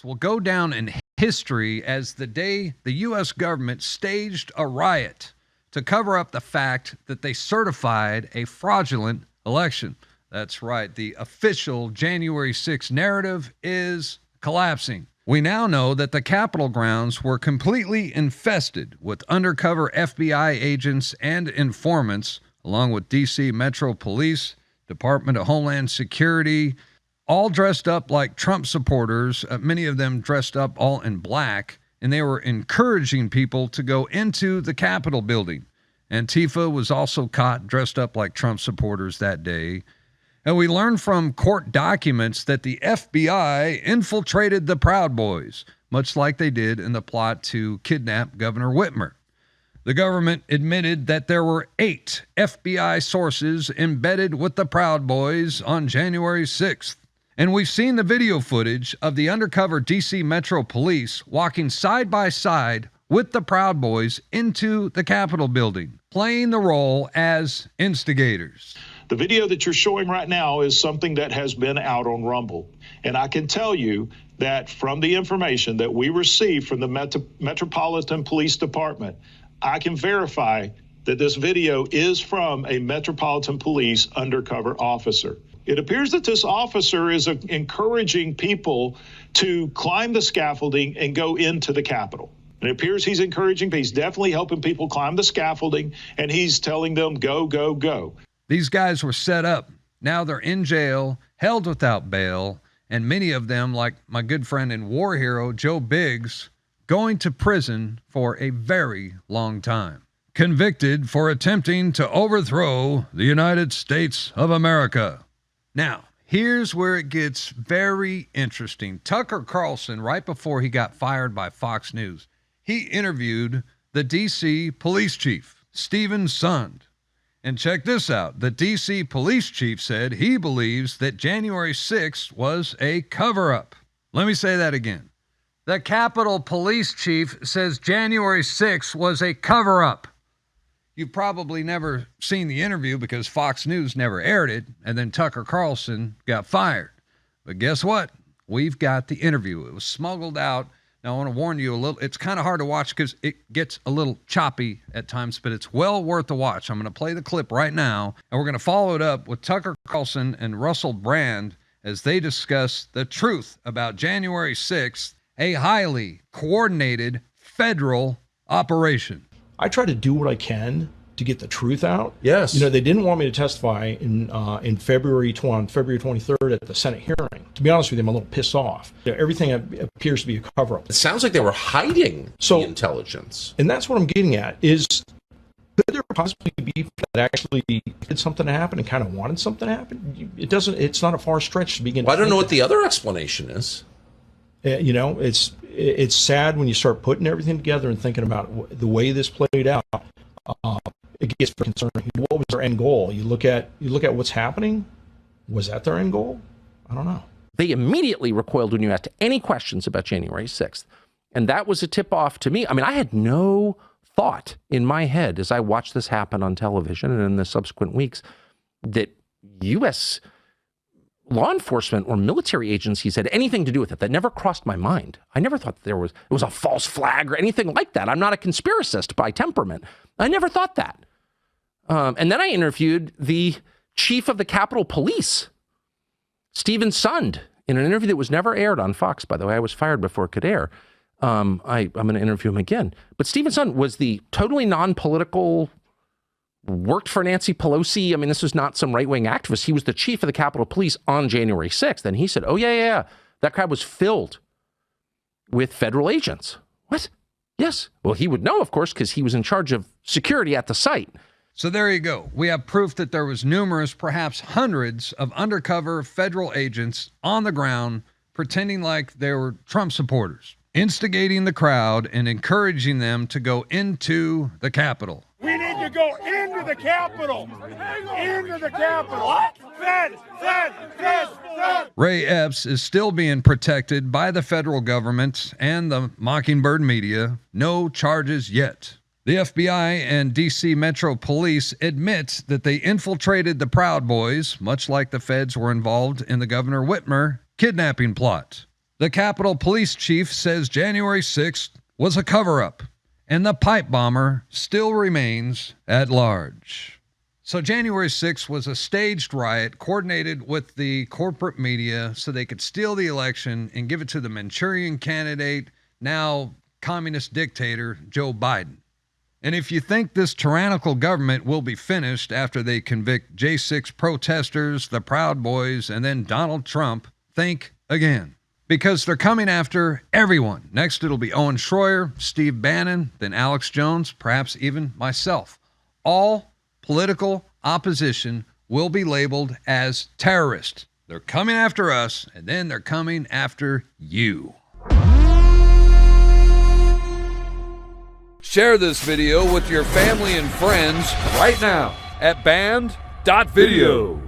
will go down in history as the day the U.S. government staged a riot to cover up the fact that they certified a fraudulent election. That's right. The official January 6th narrative is collapsing. We now know that the Capitol grounds were completely infested with undercover FBI agents and informants, along with D.C. Metro Police, Department of Homeland Security, all dressed up like Trump supporters, many of them dressed up all in black, and they were encouraging people to go into the Capitol building. Antifa was also caught dressed up like Trump supporters that day. And we learned from court documents that the FBI infiltrated the Proud Boys, much like they did in the plot to kidnap Governor Whitmer. The government admitted that there were 8 FBI sources embedded with the Proud Boys on January 6th. And we've seen the video footage of the undercover D.C. Metro Police walking side by side with the Proud Boys into the Capitol building, playing the role as instigators. The video that you're showing right now is something that has been out on Rumble. And I can tell you that from the information that we received from the Metropolitan Police Department, I can verify that this video is from a Metropolitan Police undercover officer. It appears that this officer is encouraging people to climb the scaffolding and go into the Capitol. It appears he's encouraging, he's definitely helping people climb the scaffolding, and he's telling them, go, go, go. These guys were set up. Now they're in jail, held without bail, and many of them, like my good friend and war hero, Joe Biggs, going to prison for a very long time. Convicted for attempting to overthrow the United States of America. Now, here's where it gets very interesting. Tucker Carlson, right before he got fired by Fox News, he interviewed the D.C. police chief, Stephen Sund. And check this out. The D.C. police chief said he believes that January 6th was a cover-up. Let me say that again. The Capitol police chief says January 6th was a cover-up. You've probably never seen the interview because Fox News never aired it, and then Tucker Carlson got fired. But guess what? We've got the interview. It was smuggled out. Now, I want to warn you a little. It's kind of hard to watch because it gets a little choppy at times, but it's well worth the watch. I'm going to play the clip right now, and we're going to follow it up with Tucker Carlson and Russell Brand as they discuss the truth about January 6th, a highly coordinated federal operation. I try to do what I can to get the truth out. Yes. You know, they didn't want me to testify in February 23rd at the Senate hearing. To be honest with you, I'm a little pissed off. Everything appears to be a cover-up. It sounds like they were hiding the intelligence. And that's what I'm getting at is, could there possibly be people that actually did something to happen and kind of wanted something to happen? It's not a far stretch to begin. Well, I don't know what the other explanation is. You know, it's sad when you start putting everything together and thinking about the way this played out. It gets very concerning. What was their end goal? You look at what's happening. Was that their end goal? I don't know. They immediately recoiled when you asked any questions about January 6th. And that was a tip-off to me. I mean, I had no thought in my head as I watched this happen on television and in the subsequent weeks that U.S. law enforcement or military agencies had anything to do with it. That never crossed my mind. I never thought that it was a false flag or anything like that. I'm not a conspiracist by temperament. I never thought that. And then I interviewed the chief of the Capitol Police, Stephen Sund, in an interview that was never aired on Fox, by the way. I was fired before it could air. I'm going to interview him again. But Stephen Sund was the totally non-political, worked for Nancy Pelosie. I mean, this was not some right-wing activist. He was the chief of the Capitol Police on January 6th. And he said, oh, yeah. That crowd was filled with federal agents. What? Yes. Well, he would know, of course, because he was in charge of security at the site. So there you go. We have proof that there was numerous, perhaps hundreds of undercover federal agents on the ground pretending like they were Trump supporters, instigating the crowd and encouraging them to go into the Capitol. We need to go into the Capitol. Into the Capitol. What? Fed. Ray Epps is still being protected by the federal government and the Mockingbird media. No charges yet. The FBI and D.C. Metro Police admit that they infiltrated the Proud Boys, much like the feds were involved in the Governor Whitmer kidnapping plot. The Capitol Police Chief says January 6th was a cover-up, and the pipe bomber still remains at large. So January 6th was a staged riot coordinated with the corporate media so they could steal the election and give it to the Manchurian candidate, now communist dictator, Joe Biden. And if you think this tyrannical government will be finished after they convict J6th protesters, the Proud Boys, and then Donald Trump, think again. Because they're coming after everyone. Next, it'll be Owen Schroyer, Steve Bannon, then Alex Jones, perhaps even myself. All political opposition will be labeled as terrorists. They're coming after us, and then they're coming after you. Share this video with your family and friends right now at band.video.